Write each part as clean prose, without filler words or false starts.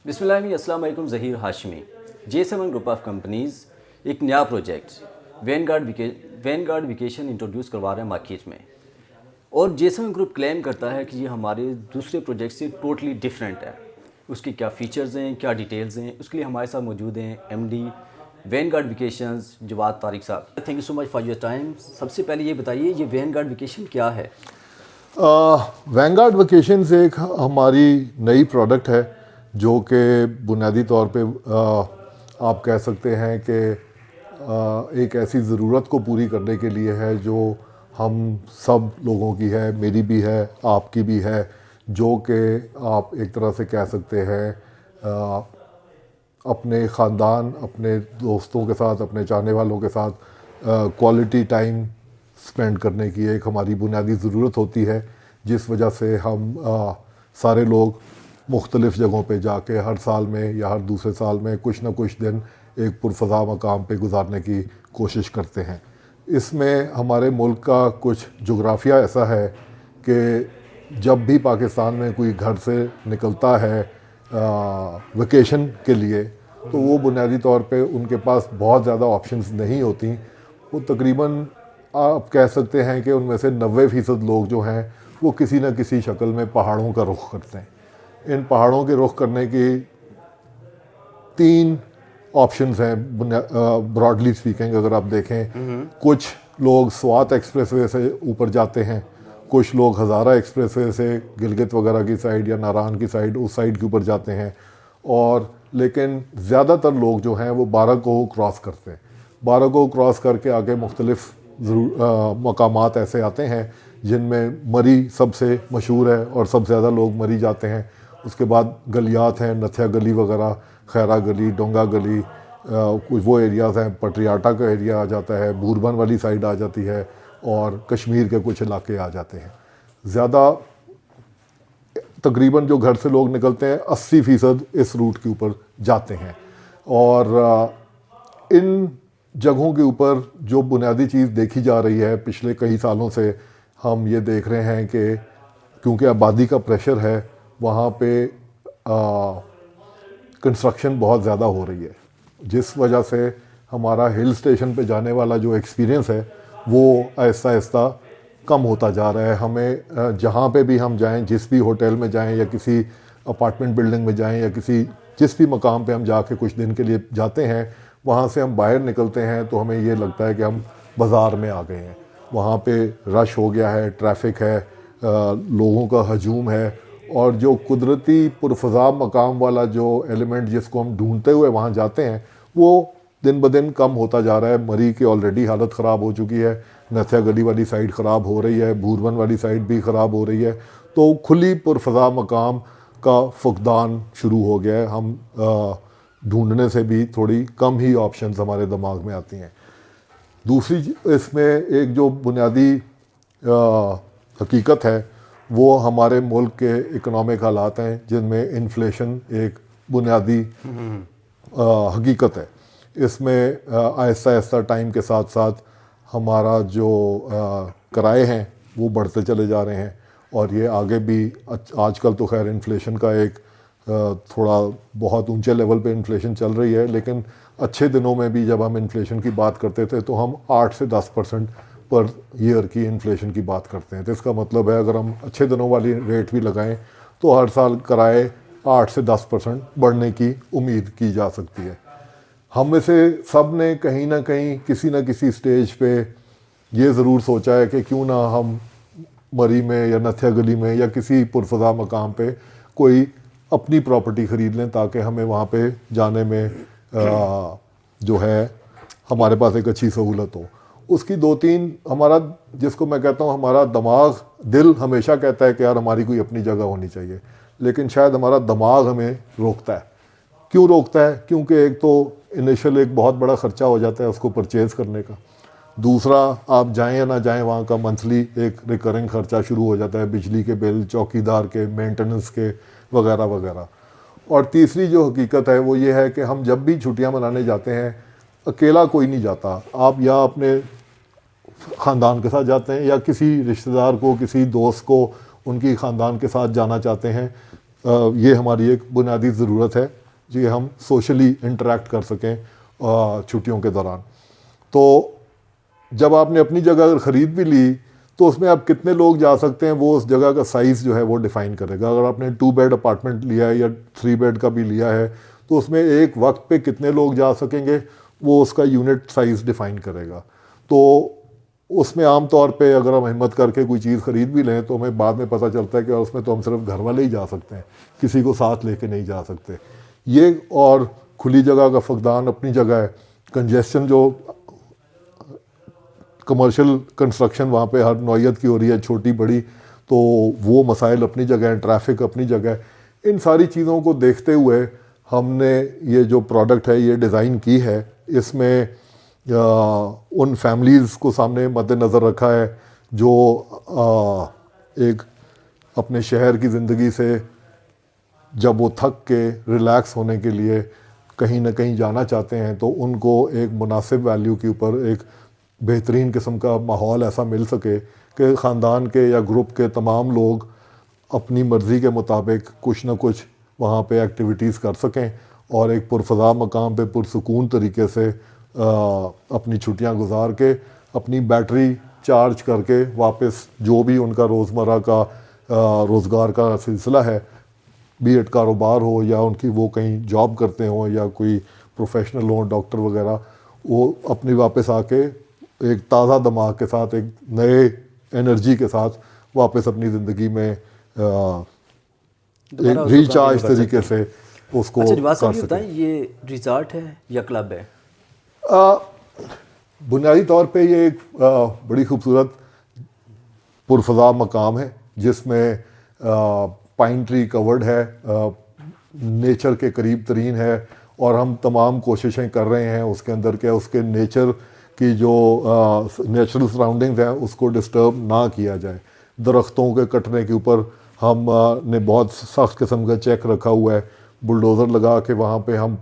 بسم اللہ السلام علیکم. Zaheer Hashmi. JS7 group of companies ایک نیا project when guard vacation introduce کروا رہے ہیں مارکیٹ میں, اور JS7 گروپ کلیم کرتا ہے کہ یہ ہمارے دوسرے پروجیکٹ سے ٹوٹلی ڈفرینٹ ہے. اس کی کیا فیچرز ہیں, کیا ڈیٹیلز ہیں, اس کے لیے ہمارے ساتھ موجود ہیں MD Vanguard vacations Jawad Tariq صاحب. Thank you so much for your time. سب سے پہلے یہ بتائیے یہ وین گارڈ ویکیشن کیا ہے؟ وین گارڈ ویکیشنز ایک ہماری نئی پروڈکٹ ہے جو کہ بنیادی طور پہ آپ کہہ سکتے ہیں کہ ایک ایسی ضرورت کو پوری کرنے کے لیے ہے جو ہم سب لوگوں کی ہے, میری بھی ہے, آپ کی بھی ہے, جو کہ آپ ایک طرح سے کہہ سکتے ہیں اپنے خاندان, اپنے دوستوں کے ساتھ, اپنے چاہنے والوں کے ساتھ کوالٹی ٹائم سپینڈ کرنے کی ایک ہماری بنیادی ضرورت ہوتی ہے, جس وجہ سے ہم سارے لوگ مختلف جگہوں پہ جا کے ہر سال میں یا ہر دوسرے سال میں کچھ نہ کچھ دن ایک پرفضا مقام پہ گزارنے کی کوشش کرتے ہیں. اس میں ہمارے ملک کا کچھ جغرافیہ ایسا ہے کہ جب بھی پاکستان میں کوئی گھر سے نکلتا ہے ویکیشن کے لیے تو وہ بنیادی طور پہ ان کے پاس بہت زیادہ آپشنز نہیں ہوتی. وہ تقریباً آپ کہہ سکتے ہیں کہ ان میں سے 90% لوگ جو ہیں وہ کسی نہ کسی شکل میں پہاڑوں کا رخ کرتے ہیں. ان پہاڑوں کے رخ کرنے کی 3 آپشنز ہیں براڈلی اسپیکنگ. اگر آپ دیکھیں کچھ لوگ سوات ایکسپریس وے سے اوپر جاتے ہیں, کچھ لوگ ہزارہ ایکسپریس وے سے گلگت وغیرہ کی سائڈ یا ناران کی سائڈ اس سائڈ کے اوپر جاتے ہیں, اور لیکن زیادہ تر لوگ جو ہیں وہ 12 کو کراس کرتے ہیں. 12 کو کراس کر کے آگے مختلف مقامات ایسے آتے ہیں جن میں مری سب سے مشہور ہے اور سب سے زیادہ لوگ مری جاتے ہیں. اس کے بعد گلیات ہیں, نتھیا گلی وغیرہ, خیرہ گلی, ڈونگا گلی, کچھ وہ ایریاز ہیں, پٹریاٹا کا ایریا آ جاتا ہے, بوربن والی سائڈ آ جاتی ہے, اور کشمیر کے کچھ علاقے آ جاتے ہیں. زیادہ تقریباً جو گھر سے لوگ نکلتے ہیں 80% اس روٹ کے اوپر جاتے ہیں. اور ان جگہوں کے اوپر جو بنیادی چیز دیکھی جا رہی ہے پچھلے کئی سالوں سے, ہم یہ دیکھ رہے ہیں کہ کیونکہ آبادی کا پریشر ہے وہاں پہ کنسٹرکشن بہت زیادہ ہو رہی ہے, جس وجہ سے ہمارا ہل اسٹیشن پہ جانے والا جو ایکسپیرینس ہے وہ آہستہ آہستہ کم ہوتا جا رہا ہے. ہمیں جہاں پہ بھی ہم جائیں, جس بھی ہوٹل میں جائیں یا کسی اپارٹمنٹ بلڈنگ میں جائیں یا جس بھی مقام پہ ہم جا کے کچھ دن کے لیے جاتے ہیں, وہاں سے ہم باہر نکلتے ہیں تو ہمیں یہ لگتا ہے کہ ہم بازار میں آ گئے ہیں. وہاں پہ رش ہو گیا ہے, ٹریفک ہے, لوگوں کا ہجوم ہے, اور جو قدرتی پرفضا مقام والا جو ایلیمنٹ جس کو ہم ڈھونڈتے ہوئے وہاں جاتے ہیں وہ دن بدن کم ہوتا جا رہا ہے. مری کی آلریڈی حالت خراب ہو چکی ہے, نتھیا گلی والی سائڈ خراب ہو رہی ہے, بوربن والی سائڈ بھی خراب ہو رہی ہے. تو کھلی پرفضا مقام کا فقدان شروع ہو گیا ہے. ہم ڈھونڈنے سے بھی تھوڑی کم ہی آپشنز ہمارے دماغ میں آتی ہیں. دوسری اس میں ایک جو بنیادی حقیقت ہے وہ ہمارے ملک کے اکنامک حالات ہیں جن میں انفلیشن ایک بنیادی حقیقت ہے. اس میں آہستہ آہستہ ٹائم کے ساتھ ساتھ ہمارا جو کرائے ہیں وہ بڑھتے چلے جا رہے ہیں, اور یہ آگے بھی آج کل تو خیر انفلیشن کا ایک تھوڑا بہت اونچے لیول پہ انفلیشن چل رہی ہے, لیکن اچھے دنوں میں بھی جب ہم انفلیشن کی بات کرتے تھے تو ہم 8 سے 10% پر ایئر کی انفلیشن کی بات کرتے ہیں. تو اس کا مطلب ہے اگر ہم اچھے دنوں والی ریٹ بھی لگائیں تو ہر سال کرائے 8 سے 10% بڑھنے کی امید کی جا سکتی ہے. ہم میں سے سب نے کہیں نہ کہیں کسی نہ کسی سٹیج پہ یہ ضرور سوچا ہے کہ کیوں نہ ہم مری میں یا نتھیا گلی میں یا کسی پرفضا مقام پہ کوئی اپنی پراپرٹی خرید لیں تاکہ ہمیں وہاں پہ جانے میں جو ہے ہمارے پاس ایک اچھی سہولت ہو. اس کی 2-3 ہمارا جس کو میں کہتا ہوں ہمارا دماغ, دل ہمیشہ کہتا ہے کہ یار ہماری کوئی اپنی جگہ ہونی چاہیے, لیکن شاید ہمارا دماغ ہمیں روکتا ہے. کیوں روکتا ہے؟ کیونکہ ایک تو انیشل ایک بہت بڑا خرچہ ہو جاتا ہے اس کو پرچیز کرنے کا. دوسرا آپ جائیں یا نہ جائیں وہاں کا منتھلی ایک ریکرنگ خرچہ شروع ہو جاتا ہے, بجلی کے بل, چوکی دار کے, مینٹننس کے وغیرہ وغیرہ. اور تیسری جو حقیقت ہے وہ یہ ہے کہ ہم جب بھی چھٹیاں منانے جاتے ہیں اکیلا کوئی نہیں جاتا. آپ یا اپنے خاندان کے ساتھ جاتے ہیں یا کسی رشتہ دار کو, کسی دوست کو ان کی خاندان کے ساتھ جانا چاہتے ہیں. یہ ہماری ایک بنیادی ضرورت ہے کہ ہم سوشلی انٹریکٹ کر سکیں چھٹیوں کے دوران. تو جب آپ نے اپنی جگہ اگر خرید بھی لی تو اس میں آپ کتنے لوگ جا سکتے ہیں وہ اس جگہ کا سائز جو ہے وہ ڈیفائن کرے گا. اگر آپ نے 2 بیڈ اپارٹمنٹ لیا ہے یا 3 بیڈ کا بھی لیا ہے تو اس میں ایک وقت پہ کتنے لوگ جا سکیں گے وہ اس کا یونٹ سائز ڈیفائن کرے گا. تو اس میں عام طور پہ اگر ہم ہمت کر کے کوئی چیز خرید بھی لیں تو ہمیں بعد میں پتہ چلتا ہے کہ اس میں تو ہم صرف گھر والے ہی جا سکتے ہیں, کسی کو ساتھ لے کے نہیں جا سکتے. یہ اور کھلی جگہ کا فقدان اپنی جگہ ہے. کنجیشن جو کمرشل کنسٹرکشن وہاں پہ ہر نوعیت کی ہو رہی ہے, چھوٹی بڑی, تو وہ مسائل اپنی جگہ ہیں, ٹریفک اپنی جگہ ہے. ان ساری چیزوں کو دیکھتے ہوئے ہم نے یہ جو پروڈکٹ ہے یہ ڈیزائن کی ہے. اس میں ان فیملیز کو سامنے مد نظر رکھا ہے جو ایک اپنے شہر کی زندگی سے جب وہ تھک کے ریلیکس ہونے کے لیے کہیں نہ کہیں جانا چاہتے ہیں تو ان کو ایک مناسب ویلیو کے اوپر ایک بہترین قسم کا ماحول ایسا مل سکے کہ خاندان کے یا گروپ کے تمام لوگ اپنی مرضی کے مطابق کچھ نہ کچھ وہاں پہ ایکٹیویٹیز کر سکیں اور ایک پرفضا مقام پہ پرسکون طریقے سے اپنی چھٹیاں گزار کے اپنی بیٹری چارج کر کے واپس جو بھی ان کا روزمرہ کا روزگار کا سلسلہ ہے, بی ایڈ کاروبار ہو یا ان کی وہ کہیں جاب کرتے ہوں یا کوئی پروفیشنل ہوں ڈاکٹر وغیرہ, وہ اپنی واپس آ کے ایک تازہ دماغ کے ساتھ ایک نئے انرجی کے ساتھ واپس اپنی زندگی میں ریچارج طریقے سے اس کو کر سکیں. یہ ریزارٹ ہے یا کلب ہے؟ بنیادی طور پہ یہ ایک بڑی خوبصورت پرفضا مقام ہے جس میں پائن ٹری کورڈ ہے, نیچر کے قریب ترین ہے, اور ہم تمام کوششیں کر رہے ہیں اس کے اندر کہ اس کے نیچر کی جو نیچرل سراؤنڈنگز ہیں اس کو ڈسٹرب نہ کیا جائے. درختوں کے کٹنے کے اوپر ہم نے بہت سخت قسم کا چیک رکھا ہوا ہے, بلڈوزر لگا کے وہاں پہ ہم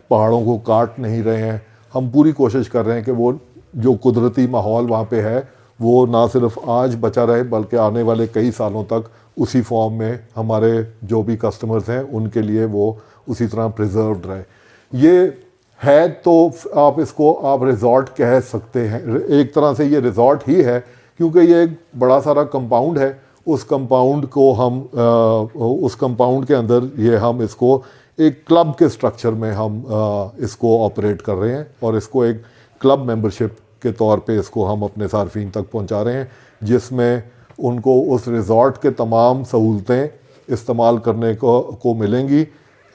پہاڑوں کو کاٹ نہیں رہے ہیں. ہم پوری کوشش کر رہے ہیں کہ وہ جو قدرتی ماحول وہاں پہ ہے وہ نہ صرف آج بچا رہے بلکہ آنے والے کئی سالوں تک اسی فارم میں ہمارے جو بھی کسٹمرز ہیں ان کے لیے وہ اسی طرح پریزروڈ رہے. یہ ہے تو آپ اس کو آپ ریزورٹ کہہ سکتے ہیں, ایک طرح سے یہ ریزورٹ ہی ہے کیونکہ یہ ایک بڑا سارا کمپاؤنڈ ہے. اس کمپاؤنڈ کو ہم اس کمپاؤنڈ کے اندر یہ ہم اس کو ایک کلب کے سٹرکچر میں ہم اس کو آپریٹ کر رہے ہیں اور اس کو ایک کلب ممبرشپ کے طور پہ اس کو ہم اپنے صارفین تک پہنچا رہے ہیں جس میں ان کو اس ریزورٹ کے تمام سہولتیں استعمال کرنے کو ملیں گی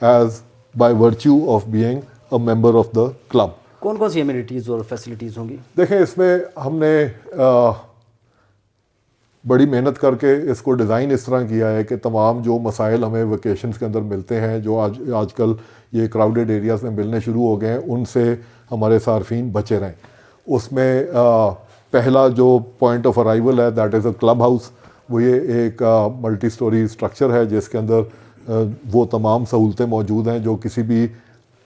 as by virtue of being a member of the club. کون کون سی ایمینٹیز اور فیسلٹیز ہوں گی؟ دیکھیں اس میں ہم نے بڑی محنت کر کے اس کو ڈیزائن اس طرح کیا ہے کہ تمام جو مسائل ہمیں ویکیشنز کے اندر ملتے ہیں جو آج کل یہ کراؤڈیڈ ایریاز میں ملنے شروع ہو گئے ہیں ان سے ہمارے صارفین بچے رہیں. اس میں پہلا جو پوائنٹ آف ارائیول ہے that is a club house. وہ یہ ایک ملٹی سٹوری سٹرکچر ہے جس کے اندر وہ تمام سہولتیں موجود ہیں جو کسی بھی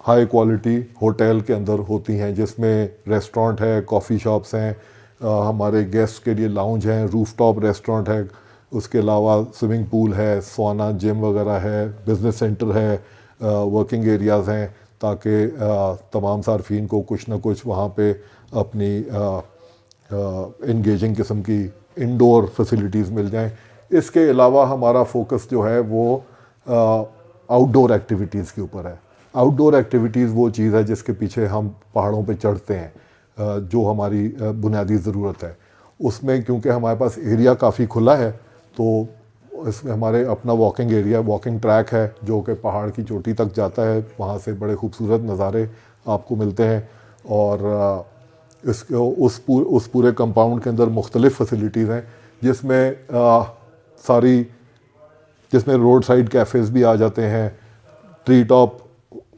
ہائی کوالٹی ہوٹل کے اندر ہوتی ہیں, جس میں ریسٹورنٹ ہے, کافی شاپس ہیں, ہمارے گیسٹ کے لیے لاؤنج ہیں, روف ٹاپ ریسٹورنٹ ہے, اس کے علاوہ سوئمنگ پول ہے, سوانا جم وغیرہ ہے, بزنس سینٹر ہے, ورکنگ ایریاز ہیں تاکہ تمام صارفین کو کچھ نہ کچھ وہاں پہ اپنی انگیجنگ قسم کی انڈور فیسلٹیز مل جائیں. اس کے علاوہ ہمارا فوکس جو ہے وہ آؤٹ ڈور ایکٹیویٹیز کے اوپر ہے. آؤٹ ڈور ایکٹیویٹیز وہ چیز ہے جس کے پیچھے ہم پہاڑوں پہ چڑھتے ہیں جو ہماری بنیادی ضرورت ہے. اس میں کیونکہ ہمارے پاس ایریا کافی کھلا ہے تو اس میں ہمارے اپنا واکنگ ایریا واکنگ ٹریک ہے جو کہ پہاڑ کی چوٹی تک جاتا ہے. وہاں سے بڑے خوبصورت نظارے آپ کو ملتے ہیں اور اس پورے کمپاؤنڈ کے اندر مختلف فیسلٹیز ہیں جس میں جس میں روڈ سائڈ کیفیز بھی آ جاتے ہیں, ٹری ٹاپ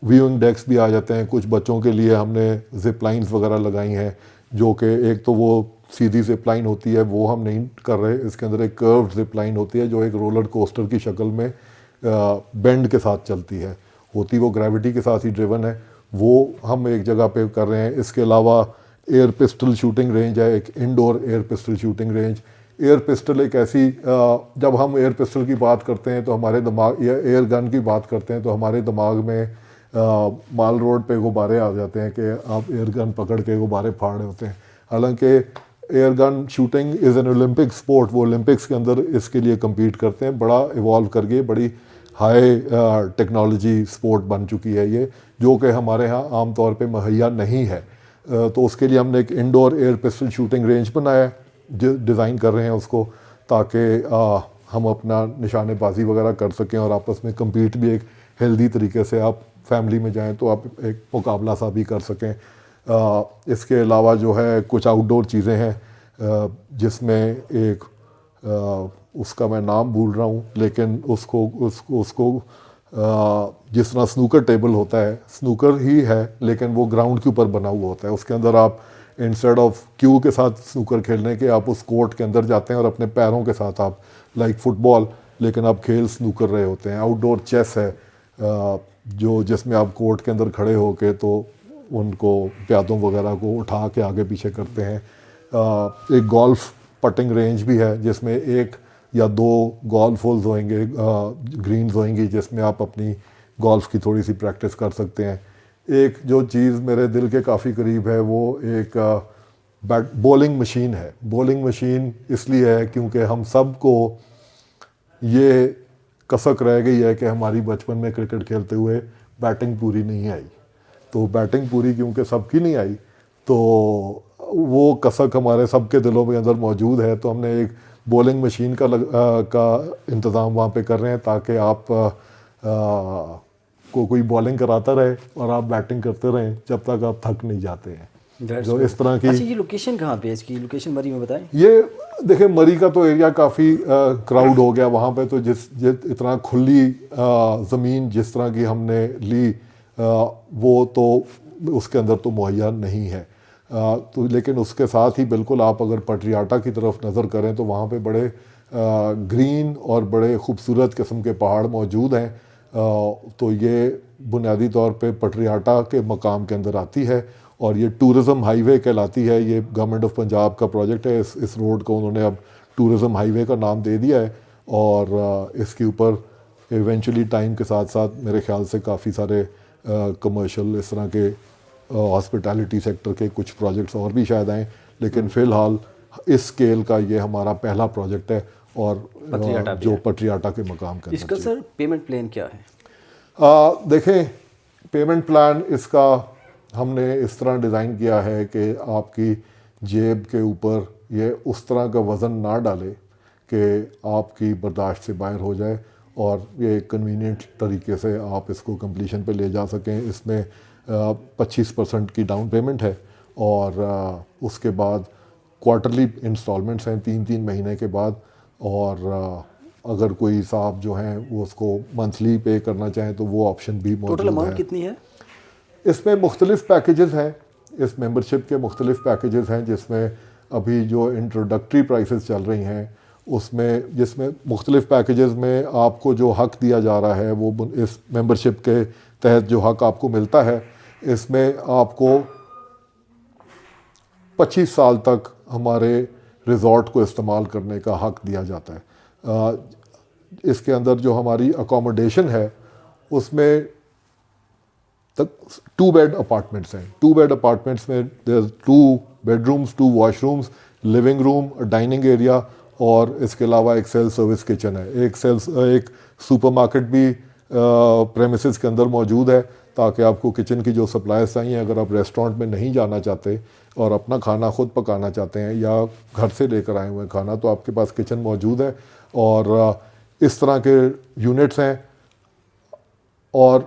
ویونگ ڈیکس بھی آ جاتے ہیں. کچھ بچوں کے لیے ہم نے زپ لائنز وغیرہ لگائی ہیں جو کہ ایک تو وہ سیدھی زپ لائن ہوتی ہے وہ ہم نہیں کر رہے, اس کے اندر ایک کروڈ زپ لائن ہوتی ہے جو ایک رولر کوسٹر کی شکل میں بینڈ کے ساتھ چلتی ہے, ہوتی وہ گریوٹی کے ساتھ ہی ڈریون ہے, وہ ہم ایک جگہ پہ کر رہے ہیں. اس کے علاوہ ایئر پسٹل شوٹنگ رینج ہے, ایک indoor air pistol shooting range. Air pistol ایک ایسی جب ہم ایئر پسٹل کی بات کرتے ہیں تو ہمارے دماغ یا ایئر گن کی بات کرتے ہیں تو ہمارے دماغ میں مال روڈ پہ غبارے آ جاتے ہیں کہ آپ ایئر گن پکڑ کے غبارے پھاڑ رہے ہوتے ہیں. حالانکہ air gun shooting is an Olympic sport. وہ اولمپکس کے اندر اس کے لیے کمپیٹ کرتے ہیں. بڑا ایوالو کر کے بڑی ہائی ٹیکنالوجی اسپورٹ بن چکی ہے یہ, جو کہ ہمارے ہاں عام طور پہ مہیا نہیں ہے. تو اس کے لیے ہم نے ایک indoor air pistol shooting range بنایا ہے, ڈیزائن کر رہے ہیں اس کو تاکہ ہم اپنا نشانے بازی وغیرہ کر سکیں اور آپس میں کمپیٹ بھی ایک ہیلدی طریقے سے, آپ فیملی میں جائیں تو آپ ایک مقابلہ سا بھی کر سکیں. اس کے علاوہ جو ہے کچھ آؤٹ ڈور چیزیں ہیں جس میں ایک اس کا میں نام بھول رہا ہوں, لیکن اس کو جس طرح سنوکر ٹیبل ہوتا ہے, سنوکر ہی ہے لیکن وہ گراؤنڈ کے اوپر بنا ہوا ہوتا ہے. اس کے اندر آپ انسٹیڈ آف کیو کے ساتھ سنوکر کھیلنے کے آپ اس کورٹ کے اندر جاتے ہیں اور اپنے پیروں کے ساتھ آپ لائک فٹ بال, لیکن آپ کھیل سنوکر رہے ہوتے ہیں. آؤٹ ڈور چیس ہے جو جس میں آپ کورٹ کے اندر کھڑے ہو کے تو ان کو پیادوں وغیرہ کو اٹھا کے آگے پیچھے کرتے ہیں. ایک گولف پٹنگ رینج بھی ہے جس میں ایک یا دو گولف ہولز ہوئیں گے, گرینز ہوئیں گی جس میں آپ اپنی گولف کی تھوڑی سی پریکٹس کر سکتے ہیں. ایک جو چیز میرے دل کے کافی قریب ہے وہ ایک بولنگ مشین ہے. بولنگ مشین اس لیے ہے کیونکہ ہم سب کو یہ کسک رہ گئی ہے کہ ہماری بچپن میں کرکٹ کھیلتے ہوئے بیٹنگ پوری نہیں آئی. تو بیٹنگ پوری کیونکہ سب کی نہیں آئی تو وہ کسک ہمارے سب کے دلوں کے اندر موجود ہے. تو ہم نے ایک بولنگ مشین کا انتظام وہاں پہ کر رہے ہیں تاکہ آپ کو کوئی بالنگ کراتا رہے اور آپ بیٹنگ کرتے رہیں جب تک آپ تھک نہیں جاتے ہیں. جو اس طرح کی. اچھا یہ لوکیشن کہاں پہ ہے اس کی؟ لوکیشن مری میں بتائیں. یہ دیکھیں مری کا تو ایریا کافی کراؤڈ ہو گیا وہاں پہ, تو جس اتنا کھلی زمین جس طرح کی ہم نے لی وہ تو اس کے اندر تو مہیا نہیں ہے. تو لیکن اس کے ساتھ ہی بالکل آپ اگر پٹریاٹا کی طرف نظر کریں تو وہاں پہ بڑے گرین اور بڑے خوبصورت قسم کے پہاڑ موجود ہیں. تو یہ بنیادی طور پہ پٹریاٹا کے مقام کے اندر آتی ہے اور یہ ٹورزم ہائی وے کہلاتی ہے. یہ گورنمنٹ آف پنجاب کا پروجیکٹ ہے. اس روڈ کو انہوں نے اب ٹورزم ہائی وے کا نام دے دیا ہے اور اس کے اوپر ایونچولی ٹائم کے ساتھ ساتھ میرے خیال سے کافی سارے کمرشل اس طرح کے ہاسپٹیلٹی سیکٹر کے کچھ پروجیکٹس اور بھی شاید آئیں, لیکن فی الحال اس اسکیل کا یہ ہمارا پہلا پروجیکٹ ہے اور جو پٹریاٹا کے مقام کا. اس کا سر پیمنٹ پلان کیا ہے؟ دیکھیں پیمنٹ پلان اس کا ہم نے اس طرح ڈیزائن کیا ہے کہ آپ کی جیب کے اوپر یہ اس طرح کا وزن نہ ڈالے کہ آپ کی برداشت سے باہر ہو جائے اور یہ کنوینئنٹ طریقے سے آپ اس کو کمپلیشن پہ لے جا سکیں. اس میں 25% کی ڈاؤن پیمنٹ ہے اور اس کے بعد کوارٹرلی انسٹالمنٹس ہیں 3 مہینے کے بعد, اور اگر کوئی صاحب جو ہیں وہ اس کو منتھلی پے کرنا چاہیں تو وہ آپشن بھی موجود ہے. ٹوٹل اماؤنٹ کتنی ہے؟ اس میں مختلف پیکیجز ہیں, اس ممبرشپ کے مختلف پیکیجز ہیں جس میں ابھی جو انٹروڈکٹری پرائسز چل رہی ہیں اس میں جس میں مختلف پیکیجز میں آپ کو جو حق دیا جا رہا ہے وہ اس ممبرشپ کے تحت جو حق آپ کو ملتا ہے اس میں آپ کو 25 سال تک ہمارے ریزورٹ کو استعمال کرنے کا حق دیا جاتا ہے. اس کے اندر جو ہماری اکوموڈیشن ہے اس میں 2 بیڈ اپارٹمنٹس ہیں. 2 بیڈ اپارٹمنٹس میں 2 bedrooms, 2 washrooms, living room, dining area اور اس کے علاوہ ایک سیلف سروس کچن ہے. ایک سپر مارکیٹ بھی پریمیسز کے اندر موجود ہے تاکہ آپ کو کچن کی جو سپلائز چاہیے, اگر آپ ریسٹورنٹ میں نہیں جانا چاہتے اور اپنا کھانا خود پکانا چاہتے ہیں یا گھر سے لے کر آئے ہوئے کھانا, تو آپ کے پاس کچن موجود ہے. اور اس طرح کے یونٹس ہیں اور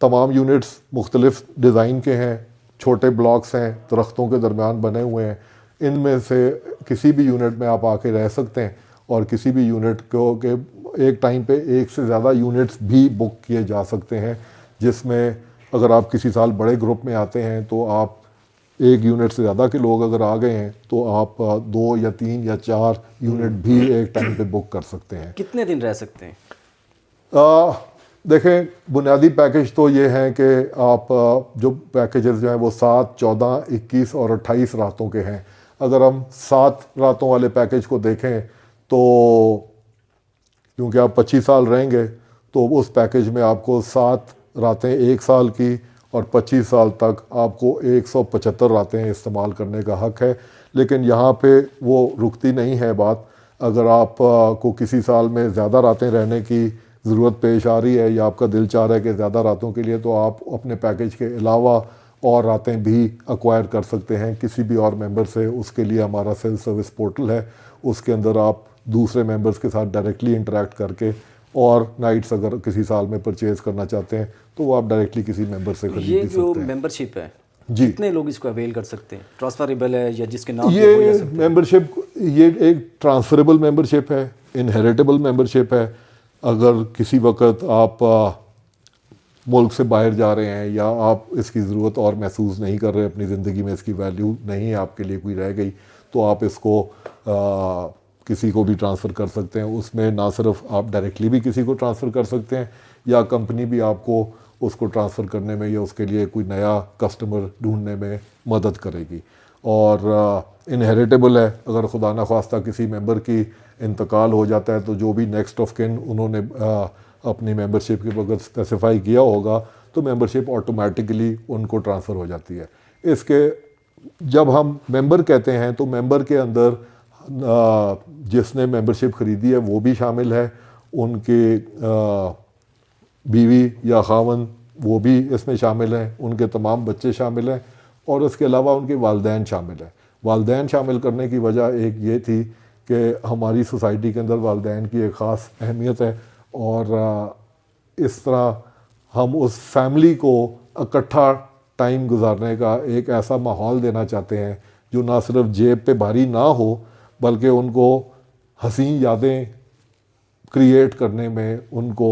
تمام یونٹس مختلف ڈیزائن کے ہیں. چھوٹے بلاکس ہیں درختوں کے درمیان بنے ہوئے ہیں. ان میں سے کسی بھی یونٹ میں آپ آ کے رہ سکتے ہیں اور کسی بھی یونٹ کو کہ ایک ٹائم پہ ایک سے زیادہ یونٹس بھی بک کیے جا سکتے ہیں, جس میں اگر آپ کسی سال بڑے گروپ میں آتے ہیں تو آپ ایک یونٹ سے زیادہ کے لوگ اگر آ گئے ہیں تو آپ 2 یا 3 یا 4 یونٹ بھی ایک ٹائم پہ بک کر سکتے ہیں. کتنے دن رہ سکتے ہیں؟ دیکھیں بنیادی پیکیج تو یہ ہیں کہ آپ جو پیکیجز جو ہیں وہ 7, 14, 21 اور 28 راتوں کے ہیں. اگر ہم 7 راتوں والے پیکیج کو دیکھیں تو کیونکہ آپ 25 سال رہیں گے تو اس پیکیج میں آپ کو 7 راتیں 1 سال کی اور 25 سال تک آپ کو 175 راتیں استعمال کرنے کا حق ہے. لیکن یہاں پہ وہ رکتی نہیں ہے بات. اگر آپ کو کسی سال میں زیادہ راتیں رہنے کی ضرورت پیش آ رہی ہے یا آپ کا دل چاہ رہا ہے کہ زیادہ راتوں کے لیے، تو آپ اپنے پیکیج کے علاوہ اور راتیں بھی ایکوائر کر سکتے ہیں کسی بھی اور ممبر سے. اس کے لیے ہمارا سیلف سروس پورٹل ہے، اس کے اندر آپ دوسرے ممبرس کے ساتھ ڈائریکٹلی انٹریکٹ کر کے اور نائٹس اگر کسی سال میں پرچیز کرنا چاہتے ہیں تو وہ آپ ڈائریکٹلی کسی ممبر سے خرید بھی یہ جو سکتے ہیں. ممبر شپ ہے جی، کتنے لوگ اس کو اویل کر سکتے ہیں؟ ٹرانسفریبل ہے یا جس کے نام پہ یہ ممبرشپ یہ ایک ٹرانسفریبل ممبرشپ ہے، انہیریٹیبل ممبرشپ ہے. اگر کسی وقت آپ ملک سے باہر جا رہے ہیں یا آپ اس کی ضرورت اور محسوس نہیں کر رہے، اپنی زندگی میں اس کی ویلیو نہیں ہے آپ کے لیے کوئی رہ گئی، تو آپ اس کو کسی کو بھی ٹرانسفر کر سکتے ہیں. اس میں نہ صرف آپ ڈائریکٹلی بھی کسی کو ٹرانسفر کر سکتے ہیں یا کمپنی بھی آپ کو اس کو ٹرانسفر کرنے میں یا اس کے لیے کوئی نیا کسٹمر ڈھونڈنے میں مدد کرے گی. اور انہیریٹیبل ہے، اگر خدا نخواستہ کسی ممبر کی انتقال ہو جاتا ہے تو جو بھی نیکسٹ آف کن انہوں نے اپنی ممبرشپ کے وقت اسپیسیفائی کیا ہوگا تو ممبرشپ آٹومیٹکلی ان کو ٹرانسفر ہو جاتی ہے. اس کے جب ہم ممبر کہتے ہیں تو ممبر کے اندر جس نے ممبرشپ خریدی ہے وہ بھی شامل ہے، ان کے بیوی یا خاوند وہ بھی اس میں شامل ہیں، ان کے تمام بچے شامل ہیں، اور اس کے علاوہ ان کے والدین شامل ہیں. والدین شامل کرنے کی وجہ ایک یہ تھی کہ ہماری سوسائٹی کے اندر والدین کی ایک خاص اہمیت ہے، اور اس طرح ہم اس فیملی کو اکٹھا ٹائم گزارنے کا ایک ایسا ماحول دینا چاہتے ہیں جو نہ صرف جیب پہ بھاری نہ ہو بلکہ ان کو حسین یادیں کریٹ کرنے میں ان کو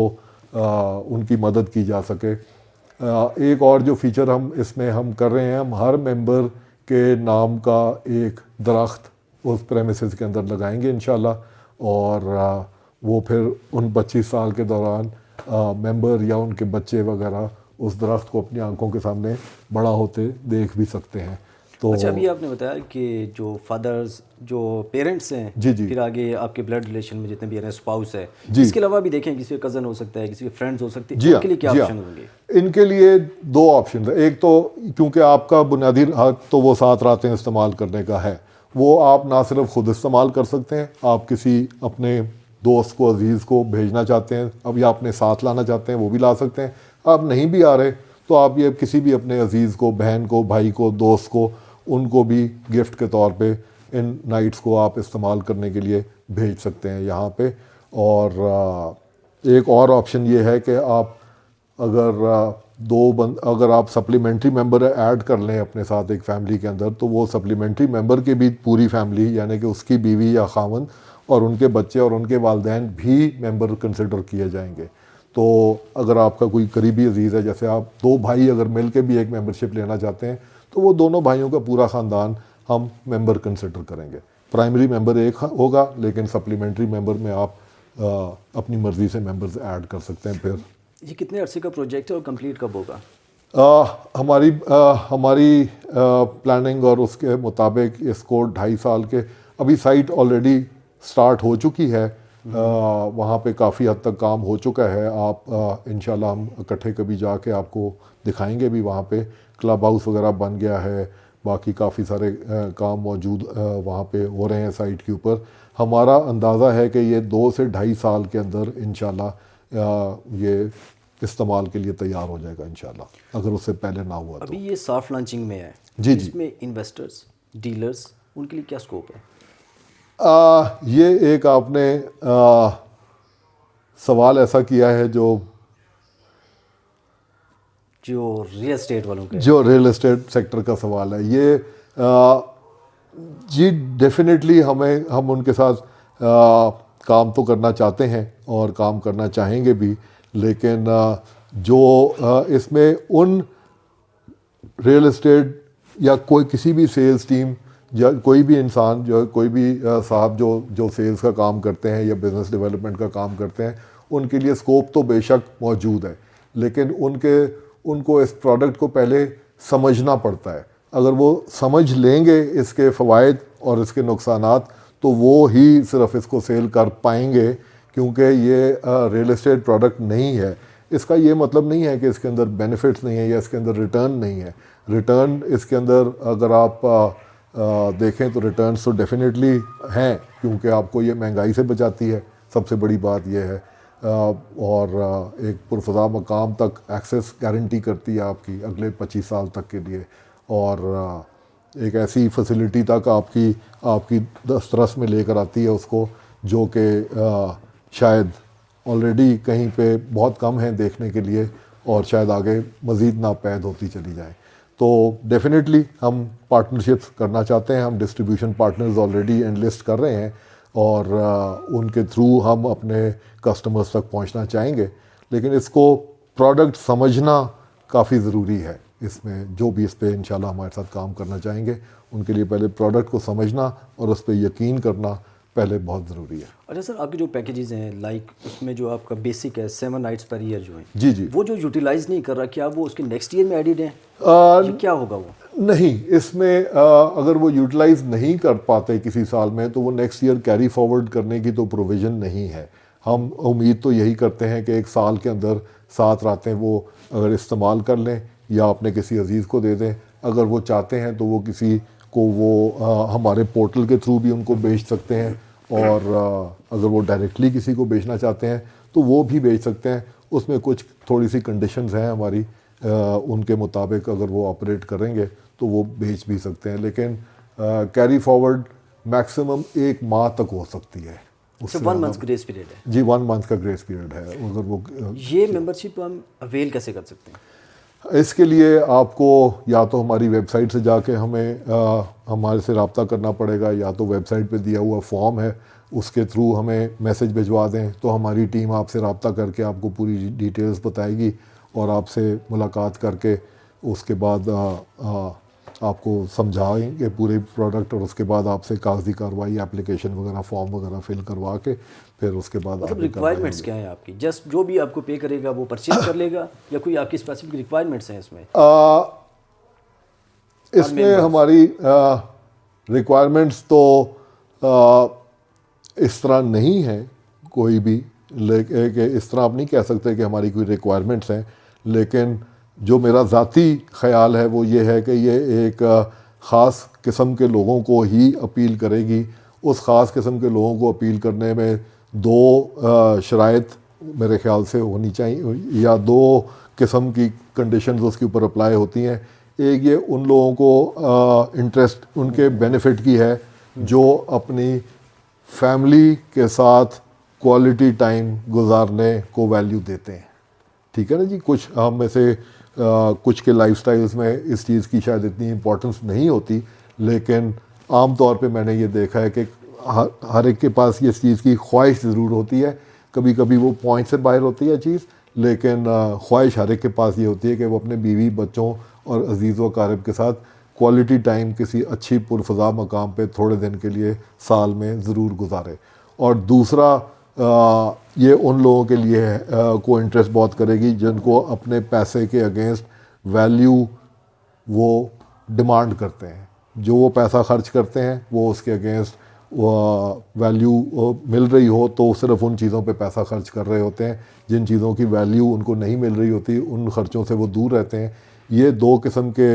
ان کی مدد کی جا سکے. ایک اور جو فیچر ہم اس میں ہم کر رہے ہیں، ہم ہر ممبر کے نام کا ایک درخت اس پریمیسز کے اندر لگائیں گے انشاءاللہ، اور وہ پھر ان 25 سال کے دوران ممبر یا ان کے بچے وغیرہ اس درخت کو اپنی آنکھوں کے سامنے بڑا ہوتے دیکھ بھی سکتے ہیں. تو اچھا، ابھی آپ نے بتایا کہ جو فادرز جو پیرنٹس ہیں، جی جی پھر آگے آپ کے بلڈ ریلیشن میں جتنے بھی ہیں، اسپاؤس ہے، جی، اس کے علاوہ بھی دیکھیں کسی کا کزن ہو سکتا ہے، کسی کے فرینڈز ہو سکتے ہیں، جی ان کے لیے کیا آپشن ہوں گے؟ ان کے لیے 2 آپشن ہیں. ایک تو کیونکہ آپ کا بنیادی حق تو وہ 7 راتیں استعمال کرنے کا ہے، وہ آپ نہ صرف خود استعمال کر سکتے ہیں، آپ کسی اپنے دوست کو عزیز کو بھیجنا چاہتے ہیں اب یا اپنے ساتھ لانا چاہتے ہیں وہ بھی لا سکتے ہیں. آپ نہیں بھی آ رہے تو آپ یہ کسی بھی اپنے عزیز کو، بہن کو، بھائی کو، دوست کو، ان کو بھی گفٹ کے طور پہ ان نائٹس کو آپ استعمال کرنے کے لیے بھیج سکتے ہیں یہاں پہ. اور ایک اور آپشن یہ ہے کہ آپ اگر آپ سپلیمنٹری ممبر ایڈ کر لیں اپنے ساتھ ایک فیملی کے اندر، تو وہ سپلیمنٹری ممبر کی بھی پوری فیملی یعنی کہ اس کی بیوی یا خاوند اور ان کے بچے اور ان کے والدین بھی ممبر کنسیڈر کیے جائیں گے. تو اگر آپ کا کوئی قریبی عزیز ہے، جیسے آپ 2 بھائی اگر مل کے بھی ایک ممبرشپ لینا چاہتے ہیں تو وہ دونوں بھائیوں کا پورا خاندان ہم ممبر کنسیڈر کریں گے. پرائمری ممبر ایک ہوگا لیکن سپلیمنٹری ممبر میں آپ اپنی مرضی سے ممبرز ایڈ کر سکتے ہیں. پھر یہ کتنے عرصے کا پروجیکٹ ہے اور کمپلیٹ کب ہوگا؟ ہماری پلاننگ اور اس کے مطابق اس کو 2.5 سال کے ابھی سائٹ آلریڈی سٹارٹ ہو چکی ہے، وہاں پہ کافی حد تک کام ہو چکا ہے. آپ انشاءاللہ ہم اکٹھے کبھی جا کے آپ کو دکھائیں گے بھی. وہاں پہ کلب ہاؤس وغیرہ بن گیا ہے، باقی کافی سارے کام موجود وہاں پہ ہو رہے ہیں سائٹ کے اوپر. ہمارا اندازہ ہے کہ یہ 2 سے 2.5 سال کے اندر انشاءاللہ یہ استعمال کے لیے تیار ہو جائے گا انشاءاللہ، اگر اس سے پہلے نہ ہوا تو. ابھی یہ سافٹ لانچنگ میں ہے جی جی، اس میں انویسٹرز، ڈیلرز، ان کے لیے کیا اسکوپ ہے؟ یہ ایک آپ نے سوال ایسا کیا ہے جو ریل اسٹیٹ والوں کے، جو ریل اسٹیٹ سیکٹر کا سوال ہے. یہ جی ڈیفینیٹلی ہم ان کے ساتھ کام تو کرنا چاہتے ہیں اور کام کرنا چاہیں گے بھی، لیکن جو اس میں ان ریل اسٹیٹ یا کوئی کسی بھی سیلز ٹیم یا کوئی بھی انسان جو کوئی بھی صاحب جو سیلز کا کام کرتے ہیں یا بزنس ڈیولپمنٹ کا کام کرتے ہیں، ان کے لیے سکوپ تو بے شک موجود ہے، لیکن ان کو اس پروڈکٹ کو پہلے سمجھنا پڑتا ہے. اگر وہ سمجھ لیں گے اس کے فوائد اور اس کے نقصانات، تو وہ ہی صرف اس کو سیل کر پائیں گے، کیونکہ یہ ریئل اسٹیٹ پروڈکٹ نہیں ہے۔ اس کا یہ مطلب نہیں ہے کہ اس کے اندر بینیفٹس نہیں ہیں یا اس کے اندر ریٹرن نہیں ہے۔ ریٹرن اس کے اندر اگر آپ دیکھیں تو ریٹرنز تو ڈیفینیٹلی ہیں، کیونکہ آپ کو یہ مہنگائی سے بچاتی ہے، سب سے بڑی بات یہ ہے، اور ایک پرفضا مقام تک ایکسیس گارنٹی کرتی ہے آپ کی اگلے 25 سال تک کے لیے، اور ایک ایسی فیسلٹی تک آپ کی دسترس میں لے کر آتی ہے اس کو، جو کہ شاید آلریڈی کہیں پہ بہت کم ہیں دیکھنے کے لیے، اور شاید آگے مزید ناپید ہوتی چلی جائیں۔ تو ڈیفینیٹلی ہم پارٹنرشپس کرنا چاہتے ہیں، ہم ڈسٹریبیوشن پارٹنرز آلریڈی انلسٹ کر رہے ہیں، اور ان کے تھرو ہم اپنے کسٹمرز تک پہنچنا چاہیں گے، لیکن اس کو پروڈکٹ سمجھنا کافی ضروری ہے۔ اس میں جو بھی اس پہ انشاءاللہ ہمارے ساتھ کام کرنا چاہیں گے، ان کے لیے پہلے پروڈکٹ کو سمجھنا اور اس پہ یقین کرنا پہلے بہت ضروری ہے۔ اچھا سر، آپ کے جو پیکیجز ہیں، لائک اس میں جو آپ کا بیسک ہے 7 نائٹس پر ایئر جو ہیں، جی جی، وہ جو یوٹیلائز نہیں کر رہا، کیا وہ اس کے نیکسٹ ایئر میں ایڈیڈ ہیں؟ کیا ہوگا وہ؟ نہیں، اس میں اگر وہ یوٹیلائز نہیں کر پاتے کسی سال میں، تو وہ نیکسٹ ایئر کیری فارورڈ کرنے کی تو پروویژن نہیں ہے۔ ہم امید تو یہی کرتے ہیں کہ ایک سال کے اندر 7 راتیں وہ اگر استعمال کر لیں یا اپنے کسی عزیز کو دے دیں۔ اگر وہ چاہتے ہیں تو وہ کسی کو وہ ہمارے پورٹل کے تھرو بھی ان کو بیچ سکتے ہیں، اور اگر وہ ڈائریکٹلی کسی کو بیچنا چاہتے ہیں تو وہ بھی بیچ سکتے ہیں۔ اس میں کچھ تھوڑی سی کنڈیشنز ہیں ہماری، ان کے مطابق اگر وہ آپریٹ کریں گے تو وہ بیچ بھی سکتے ہیں، لیکن کیری فارورڈ میکسیمم 1 ماہ تک ہو سکتی ہے۔ اس سے 1 منتھ گریس پیریڈ ہے؟ جی، 1 منتھ کا گریس پیریڈ ہے۔ اگر وہ یہ ممبرشپ ہم اویل کیسے کر سکتے ہیں؟ اس کے لیے آپ کو یا تو ہماری ویب سائٹ سے جا کے ہمارے سے رابطہ کرنا پڑے گا، یا تو ویب سائٹ پہ دیا ہوا فارم ہے اس کے تھرو ہمیں میسج بھجوا دیں، تو ہماری ٹیم آپ سے رابطہ کر کے آپ کو پوری ڈیٹیلز بتائے گی، اور آپ سے ملاقات کر کے اس کے بعد آپ کو سمجھائیں گے پورے پروڈکٹ، اور اس کے بعد آپ سے کاغذی کارروائی، اپلیکیشن وغیرہ، فارم وغیرہ فل کروا کے پھر اس کے بعد مطلب ریکوائرمنٹس کیا ہیں آپ کی؟ جسٹ جو بھی آپ کو پے کرے گا وہ پرچیز کر لے گا، یا کوئی آپ کی اسپیسیفک ریکوائرمنٹس ہیں اس میں؟ اس میں ہماری ریکوائرمنٹس تو اس طرح نہیں ہے کوئی بھی، لیکن کہ اس طرح آپ نہیں کہہ سکتے کہ ہماری کوئی ریکوائرمنٹس ہیں، لیکن جو میرا ذاتی خیال ہے وہ یہ ہے کہ یہ ایک خاص قسم کے لوگوں کو ہی اپیل کرے گی۔ اس خاص قسم کے لوگوں کو اپیل کرنے میں 2 شرائط میرے خیال سے ہونی چاہیے، یا 2 قسم کی کنڈیشنز اس کے اوپر اپلائی ہوتی ہیں۔ ایک یہ ان لوگوں کو انٹرسٹ ان کے بینیفٹ کی ہے جو اپنی فیملی کے ساتھ کوالٹی ٹائم گزارنے کو ویلیو دیتے ہیں، ٹھیک ہے نا جی۔ کچھ ہم میں سے کچھ کے لائف سٹائلز میں اس چیز کی شاید اتنی امپورٹنس نہیں ہوتی، لیکن عام طور پہ میں نے یہ دیکھا ہے کہ ہر ایک کے پاس یہ چیز کی خواہش ضرور ہوتی ہے، کبھی کبھی وہ پوائنٹ سے باہر ہوتی ہے چیز، لیکن خواہش ہر ایک کے پاس یہ ہوتی ہے کہ وہ اپنے بیوی بچوں اور عزیز و اقارب کے ساتھ کوالٹی ٹائم کسی اچھی پرفضا مقام پہ تھوڑے دن کے لیے سال میں ضرور گزارے۔ اور دوسرا یہ ان لوگوں کے لیے کو انٹرسٹ بہت کرے گی جن کو اپنے پیسے کے اگینسٹ ویلیو وہ ڈیمانڈ کرتے ہیں، جو وہ پیسہ خرچ کرتے ہیں وہ اس کے اگینسٹ ویلیو مل رہی ہو تو صرف ان چیزوں پہ پیسہ خرچ کر رہے ہوتے ہیں، جن چیزوں کی ویلیو ان کو نہیں مل رہی ہوتی ان خرچوں سے وہ دور رہتے ہیں۔ یہ 2 قسم کے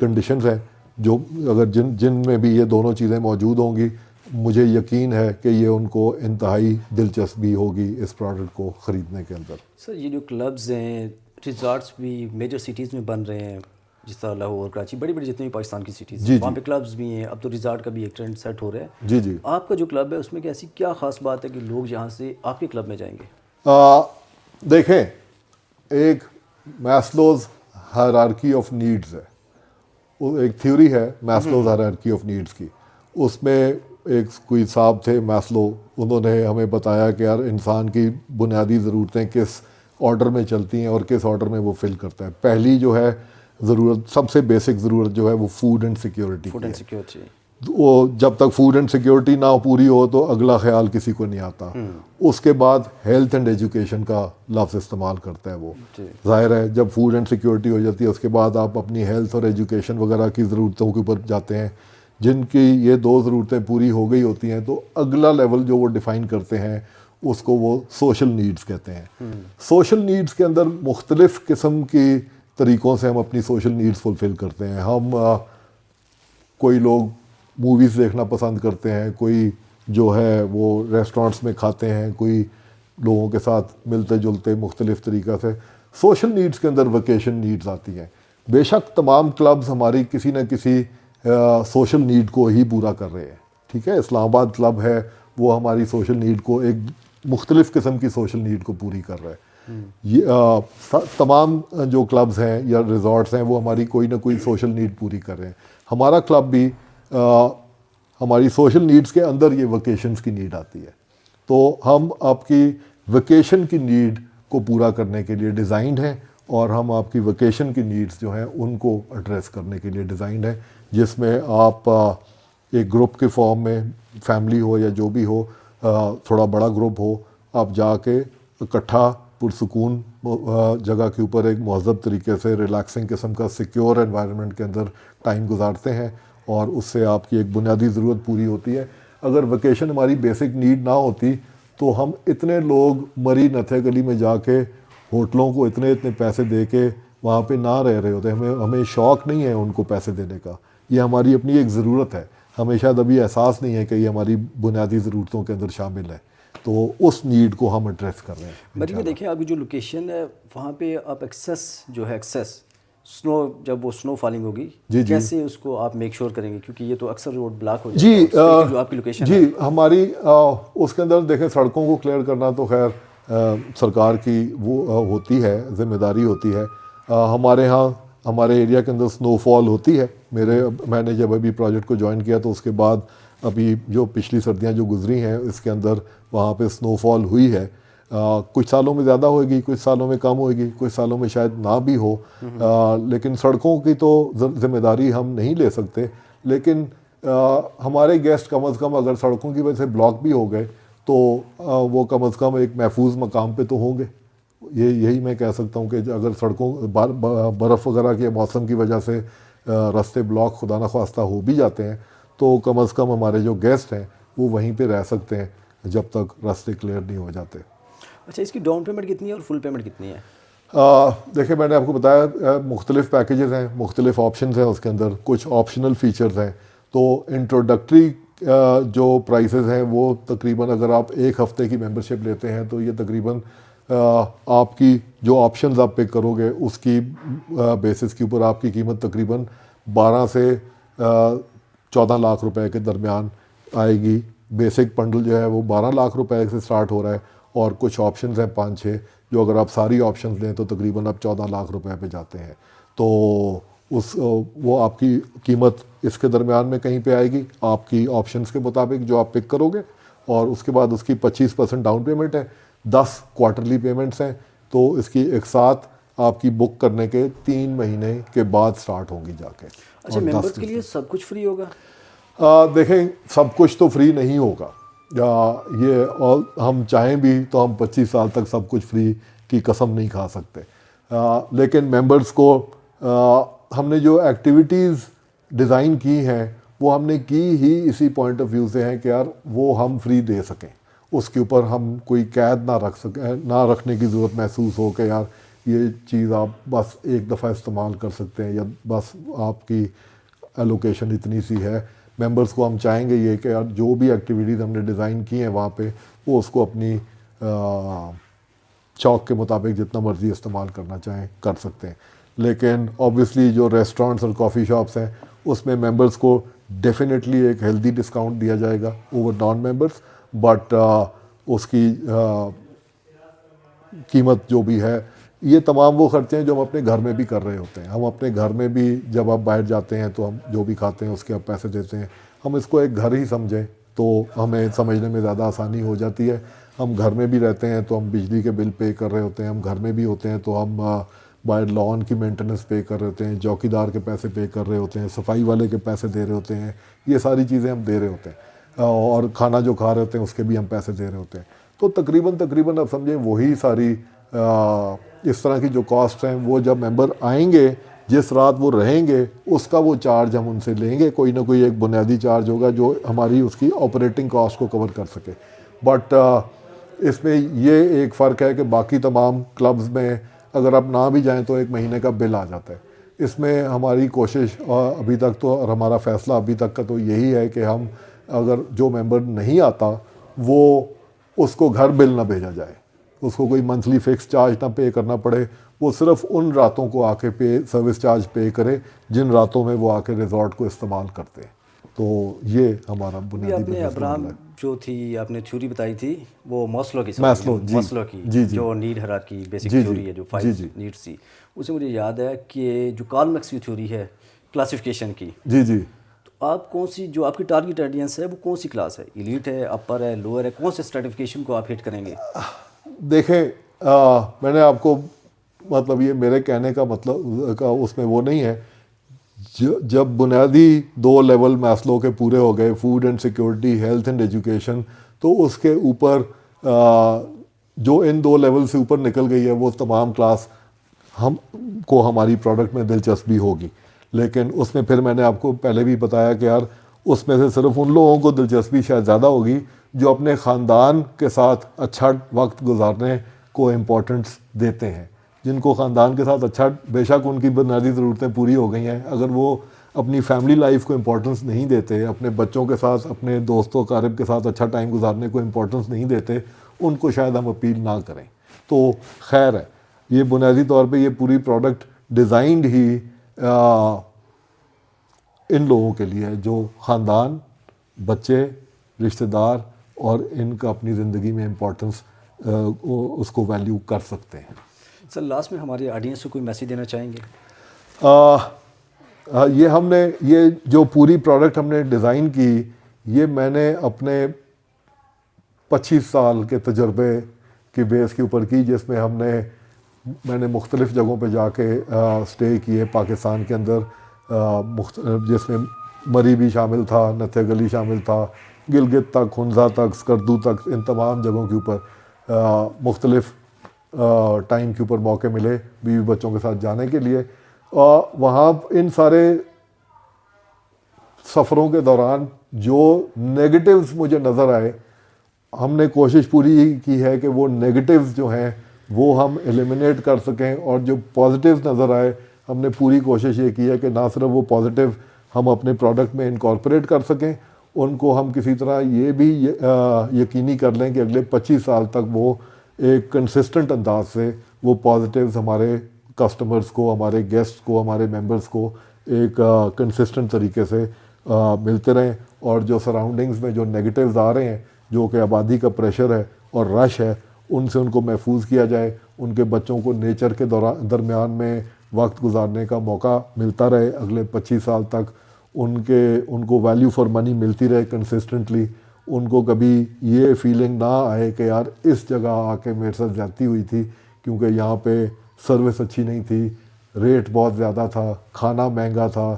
کنڈیشنز ہیں جو اگر جن میں بھی یہ دونوں چیزیں موجود ہوں گی، مجھے یقین ہے کہ یہ ان کو انتہائی دلچسپی ہوگی اس پروڈکٹ کو خریدنے کے اندر۔ سر یہ جو کلبز ہیں، ریزارٹس بھی میجر سٹیز میں بن رہے ہیں، جس طرح لاہور، کراچی، بڑی بڑی جتنی بھی پاکستان کی سٹیز ہیں، وہاں پہ کلبز بھی ہیں، اب تو ریزارٹ کا بھی ایک ٹرینڈ سیٹ ہو رہا ہے۔ جی جی، آپ کا جو کلب ہے اس میں ایسی کیا خاص بات ہے کہ لوگ یہاں سے آپ کے کلب میں جائیں گے؟ دیکھیں، ایک میسلوز ہائرارکی آف نیڈز ہے، ایک تھیوری ہے میسلوز ہائرارکی آف نیڈز کی۔ اس میں ایک کوئی صاحب تھے میسلو، انہوں نے ہمیں بتایا کہ یار انسان کی بنیادی ضرورتیں کس آرڈر میں چلتی ہیں اور کس آرڈر میں وہ فل کرتا ہے۔ پہلی جو ہے ضرورت، سب سے بیسک ضرورت جو ہے وہ فوڈ اینڈ سیکیورٹی کی ہے۔ وہ جب تک فوڈ اینڈ سیکیورٹی نہ پوری ہو تو اگلا خیال کسی کو نہیں آتا۔ اس کے بعد ہیلتھ اینڈ ایجوکیشن کا لفظ استعمال کرتا ہے وہ۔ ظاہر ہے جب فوڈ اینڈ سیکیورٹی ہو جاتی ہے اس کے بعد آپ اپنی ہیلتھ اور ایجوکیشن وغیرہ کی ضرورتوں کے اوپر جاتے ہیں۔ جن کی یہ 2 ضرورتیں پوری ہو گئی ہوتی ہیں تو اگلا لیول جو وہ ڈیفائن کرتے ہیں اس کو وہ سوشل نیڈز کہتے ہیں. سوشل نیڈز کے اندر مختلف قسم کی طریقوں سے ہم اپنی سوشل نیڈز فلفل کرتے ہیں. ہم کوئی لوگ موویز دیکھنا پسند کرتے ہیں, کوئی جو ہے وہ ریسٹورانٹس میں کھاتے ہیں, کوئی لوگوں کے ساتھ ملتے جلتے مختلف طریقہ سے. سوشل نیڈز کے اندر ویکیشن نیڈز آتی ہیں. بے شک تمام کلبز ہماری کسی نہ کسی سوشل نیڈ کو ہی پورا کر رہے ہیں, ٹھیک ہے. اسلام آباد کلب ہے وہ ہماری سوشل نیڈ کو, ایک مختلف قسم کی سوشل نیڈ کو پوری کر رہا ہے. یہ تمام جو کلبز ہیں یا ریزورٹس ہیں وہ ہماری کوئی نہ کوئی سوشل نیڈ پوری کر رہے ہیں. ہمارا کلب بھی ہماری سوشل نیڈز کے اندر یہ ویکیشنز کی نیڈ آتی ہے. تو ہم آپ کی ویکیشن کی نیڈ کو پورا کرنے کے لیے ڈیزائنڈ ہیں, اور ہم آپ کی ویکیشن کی نیڈز جو ہیں ان کو ایڈریس کرنے کے لیے ڈیزائنڈ ہیں, جس میں آپ ایک گروپ کے فارم میں, فیملی ہو یا جو بھی ہو, تھوڑا بڑا گروپ ہو, آپ جا کے اکٹھا پرسکون جگہ کے اوپر ایک مہذب طریقے سے ریلیکسنگ قسم کا سیکیور انوائرمنٹ کے اندر ٹائم گزارتے ہیں, اور اس سے آپ کی ایک بنیادی ضرورت پوری ہوتی ہے. اگر ویکیشن ہماری بیسک نیڈ نہ ہوتی تو ہم اتنے لوگ مری نتھے گلی میں جا کے ہوٹلوں کو اتنے پیسے دے کے وہاں پہ نہ رہے ہوتے. ہمیں شوق نہیں ہے ان کو پیسے دینے کا, یہ ہماری اپنی ایک ضرورت ہے. ہمیں شاید ابھی احساس نہیں ہے کہ یہ ہماری بنیادی ضرورتوں کے اندر شامل ہے, تو اس نیڈ کو ہم ایڈریس کر رہے ہیں. مری میں دیکھیں ابھی جو لوکیشن ہے وہاں پہ آپ ایکسیس جو ہے ایکسیس سنو, جب وہ سنو فالنگ ہوگی کیسے اس کو آپ میک شور کریں گے, کیونکہ یہ تو اکثر روڈ بلاک ہو جاتا ہے جو آپ کی لوکیشن ہے. جی ہماری اس کے اندر دیکھیں سڑکوں کو کلیئر کرنا تو خیر سرکار کی وہ ہوتی ہے, ذمہ داری ہوتی ہے. ہمارے ہاں ہمارے ایریا کے اندر سنو فال ہوتی ہے. میں نے جب ابھی پروجیکٹ کو جوائن کیا تو اس کے بعد ابھی جو پچھلی سردیاں جو گزری ہیں اس کے اندر وہاں پہ سنو فال ہوئی ہے. کچھ سالوں میں زیادہ ہوئے گی, کچھ سالوں میں کم ہوئے گی, کچھ سالوں میں شاید نہ بھی ہو, لیکن سڑکوں کی تو ذمہ داری ہم نہیں لے سکتے. لیکن ہمارے گیسٹ کم از کم اگر سڑکوں کی وجہ سے بلاک بھی ہو گئے تو وہ کم از کم ایک محفوظ مقام پہ تو ہوں گے. یہی میں کہہ سکتا ہوں کہ اگر سڑکوں برف وغیرہ کے موسم کی وجہ سے راستے بلاک خدا نخواستہ ہو بھی جاتے ہیں تو کم از کم ہمارے جو گیسٹ ہیں وہ وہیں پہ رہ سکتے ہیں جب تک راستے کلیئر نہیں ہو جاتے. اچھا, اس کی ڈاؤن پیمنٹ کتنی ہے اور فل پیمنٹ کتنی ہے؟ دیکھیں میں نے آپ کو بتایا مختلف پیکیجز ہیں, مختلف آپشنز ہیں اس کے اندر, کچھ آپشنل فیچرز ہیں. تو انٹروڈکٹری جو پرائسز ہیں وہ تقریباً اگر آپ 1 ہفتے کی ممبرشپ لیتے ہیں تو یہ تقریباً آپ کی جو آپشنز آپ پک کرو گے اس کی بیسس کے اوپر آپ کی قیمت تقریباً 12 سے 14 لاکھ روپے کے درمیان آئے گی. بیسک بنڈل جو ہے وہ 12 لاکھ روپے سے سٹارٹ ہو رہا ہے, اور کچھ آپشنز ہیں 5-6 جو اگر آپ ساری آپشنز لیں تو تقریباً آپ 14 لاکھ روپے پہ جاتے ہیں. تو وہ آپ کی قیمت اس کے درمیان میں کہیں پہ آئے گی آپ کی آپشنز کے مطابق جو آپ پک کرو گے, اور اس کے بعد اس کی 25% ڈاؤن پیمنٹ ہے, 10 کوارٹرلی پیمنٹس ہیں. تو اس کی ایک ساتھ آپ کی بک کرنے کے 3 مہینے کے بعد سٹارٹ ہوں گی جا کے. اچھا, ممبرز کے لیے سب کچھ فری ہوگا؟ دیکھیں سب کچھ تو فری نہیں ہوگا, یہ ہم چاہیں بھی تو ہم 25 سال تک سب کچھ فری کی قسم نہیں کھا سکتے. لیکن ممبرز کو ہم نے جو ایکٹیویٹیز ڈیزائن کی ہیں وہ ہم نے کی ہی اسی پوائنٹ آف ویو سے ہیں کہ یار وہ ہم فری دے سکیں, اس کے اوپر ہم کوئی قید نہ رکھ سکیں, نہ رکھنے کی ضرورت محسوس ہو کہ یار یہ چیز آپ بس ایک دفعہ استعمال کر سکتے ہیں یا بس آپ کی ایلوکیشن اتنی سی ہے. ممبرز کو ہم چاہیں گے یہ کہ یار جو بھی ایکٹیویٹیز ہم نے ڈیزائن کی ہیں وہاں پہ وہ اس کو اپنی شوق کے مطابق جتنا مرضی استعمال کرنا چاہیں کر سکتے ہیں. لیکن آبویسلی جو ریسٹورنٹس اور کافی شاپس ہیں اس میں ممبرز کو ڈیفینیٹلی ایک ہیلدی ڈسکاؤنٹ دیا جائے گا اوور نان ممبرز, بٹ اس کی قیمت جو بھی ہے یہ تمام وہ خرچے ہیں جو ہم اپنے گھر میں بھی کر رہے ہوتے ہیں. ہم اپنے گھر میں بھی جب آپ باہر جاتے ہیں تو ہم جو بھی کھاتے ہیں اس کے آپ پیسے دیتے ہیں. ہم اس کو ایک گھر ہی سمجھیں تو ہمیں سمجھنے میں زیادہ آسانی ہو جاتی ہے. ہم گھر میں بھی رہتے ہیں تو ہم بجلی کے بل پے کر رہے ہوتے ہیں, ہم گھر میں بھی ہوتے ہیں تو ہم باہر لان کی مینٹیننس پے کر رہے ہوتے ہیں, چوکیدار کے پیسے پے کر رہے ہوتے ہیں, صفائی والے کے پیسے دے رہے ہوتے ہیں, یہ ساری چیزیں ہم دے رہے ہوتے ہیں, اور کھانا جو کھا رہے ہوتے ہیں اس کے بھی ہم پیسے دے رہے ہوتے ہیں. تو تقریباً آپ سمجھیں وہی ساری اس طرح کی جو کاسٹ ہیں وہ جب ممبر آئیں گے جس رات وہ رہیں گے اس کا وہ چارج ہم ان سے لیں گے, کوئی نہ کوئی ایک بنیادی چارج ہوگا جو ہماری اس کی آپریٹنگ کاسٹ کو کور کر سکے. بٹ اس میں یہ ایک فرق ہے کہ باقی تمام کلبز میں اگر آپ نہ بھی جائیں تو ایک مہینے کا بل آ جاتا ہے. اس میں ہماری کوشش ابھی تک تو, اور ہمارا فیصلہ ابھی تک کا تو یہی ہے کہ ہم اگر جو ممبر نہیں آتا وہ اس کو گھر بل نہ بھیجا جائے, اس کو کوئی منتھلی فکس چارج نہ پے کرنا پڑے, وہ صرف ان راتوں کو آ کے سروس چارج پے کرے جن راتوں میں وہ آ کے ریزورٹ کو استعمال کرتے ہیں. تو یہ ہمارا بنیادی آپ نے ابراہم جو تھی آپ نے تھیوری بتائی تھی وہ ماسلو کی جو نیڈ ہیرارکی بیسک تھیوری ہے جو 5 نیڈس تھی, اس سے مجھے یاد ہے کہ جو کارل میکس کی تھیوری ہے کلاسیفیکیشن کی, جی تو آپ کون سی جو آپ کی ٹارگیٹ آڈینس ہے وہ کون سی کلاس ہے, ایلیٹ ہے, اپر ہے, لوور ہے, کون سے اسٹریٹیفیکیشن کو آپ ہٹ کریں گے؟ دیکھیں میں نے آپ کو مطلب یہ میرے کہنے کا مطلب کا اس میں وہ نہیں ہے. جب بنیادی 2 لیول میسلو کے پورے ہو گئے, food and security, health and education, تو اس کے اوپر جو ان 2 لیول سے اوپر نکل گئی ہے وہ تمام کلاس ہم کو ہماری پروڈکٹ میں دلچسپی ہوگی. لیکن اس میں پھر میں نے آپ کو پہلے بھی بتایا کہ یار اس میں سے صرف ان لوگوں کو دلچسپی شاید زیادہ ہوگی جو اپنے خاندان کے ساتھ اچھا وقت گزارنے کو امپورٹنس دیتے ہیں, جن کو خاندان کے ساتھ اچھا, بے شک ان کی بنیادی ضرورتیں پوری ہو گئی ہیں, اگر وہ اپنی فیملی لائف کو امپورٹنس نہیں دیتے, اپنے بچوں کے ساتھ, اپنے دوستوں اقارب کے ساتھ اچھا ٹائم گزارنے کو امپورٹنس نہیں دیتے, ان کو شاید ہم اپیل نہ کریں. تو خیر ہے, یہ بنیادی طور پہ یہ پوری پروڈکٹ ڈیزائنڈ ہی ان لوگوں کے لیے ہے جو خاندان, بچے, رشتہ دار اور ان کا اپنی زندگی میں امپورٹنس اس کو ویلیو کر سکتے ہیں. سر لاسٹ میں ہماری آڈینس کو کوئی میسیج دینا چاہیں گے؟ یہ ہم نے یہ جو پوری پروڈکٹ ہم نے ڈیزائن کی, یہ میں نے اپنے 25 سال کے تجربے کی بیس کے اوپر کی, جس میں میں نے مختلف جگہوں پہ جا کے اسٹے کیے پاکستان کے اندر, جس میں مری بھی شامل تھا, نتھیا گلی شامل تھا, گلگت تک, ہنزا تک, اسکردو تک, ان تمام جگہوں کے اوپر مختلف ٹائم کے اوپر موقع ملے بیوی بچوں کے ساتھ جانے کے لیے. وہاں ان سارے سفروں کے دوران جو نیگیٹیوز مجھے نظر آئے, ہم نے کوشش پوری کی ہے کہ وہ نیگیٹیوز جو ہیں وہ ہم ایلیمینیٹ کر سکیں, اور جو پازیٹیوز نظر آئے ہم نے پوری کوشش یہ کی ہے کہ نہ صرف وہ پازیٹیو ہم اپنے پروڈکٹ میں انکارپوریٹ کر سکیں, ان کو ہم کسی طرح یہ بھی یقینی کر لیں کہ اگلے 25 سال تک وہ ایک کنسسٹنٹ انداز سے وہ پازیٹیوز ہمارے کسٹمرز کو, ہمارے گیسٹ کو, ہمارے ممبرز کو ایک کنسسٹنٹ طریقے سے ملتے رہیں, اور جو سراؤنڈنگز میں جو نیگیٹیوز آ رہے ہیں, جو کہ آبادی کا پریشر ہے اور رش ہے, ان سے ان کو محفوظ کیا جائے, ان کے بچوں کو نیچر کے درمیان میں وقت گزارنے کا موقع ملتا رہے اگلے 25 سال تک, ان کو ویلیو فار منی ملتی رہے کنسسٹنٹلی, ان کو کبھی یہ فیلنگ نہ آئے کہ یار اس جگہ آ کے میرے ساتھ زیادتی ہوئی تھی کیونکہ یہاں پہ سروس اچھی نہیں تھی, ریٹ بہت زیادہ تھا, کھانا مہنگا تھا,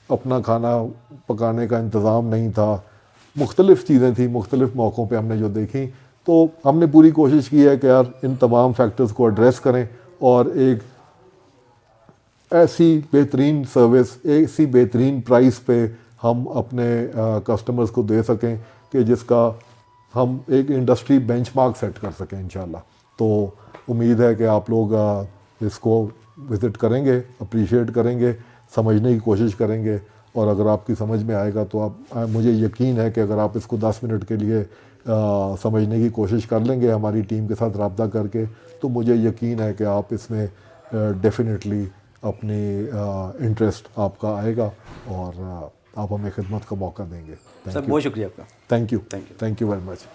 اپنا کھانا پکانے کا انتظام نہیں تھا, مختلف چیزیں تھیں مختلف موقعوں پہ ہم نے جو دیکھیں. تو ہم نے پوری کوشش کی ہے کہ یار ان تمام فیکٹرز کو ایڈریس کریں اور ایک ایسی بہترین سروس, ایسی بہترین پرائس پہ ہم اپنے کسٹمرز کو دے سکیں کہ جس کا ہم ایک انڈسٹری بینچ مارک سیٹ کر سکیں انشاءاللہ. تو امید ہے کہ آپ لوگ اس کو وزٹ کریں گے, اپریشیٹ کریں گے, سمجھنے کی کوشش کریں گے, اور اگر آپ کی سمجھ میں آئے گا تو مجھے یقین ہے کہ اگر آپ اس کو 10 منٹ کے لیے سمجھنے کی کوشش کر لیں گے ہماری ٹیم کے ساتھ رابطہ کر کے, تو مجھے یقین ہے کہ آپ اس میں ڈیفینیٹلی اپنی انٹرسٹ آپ کا آئے گا اور آپ ہمیں خدمت کا موقع دیں گے. سر بہت شکریہ آپ کا. Thank you very much.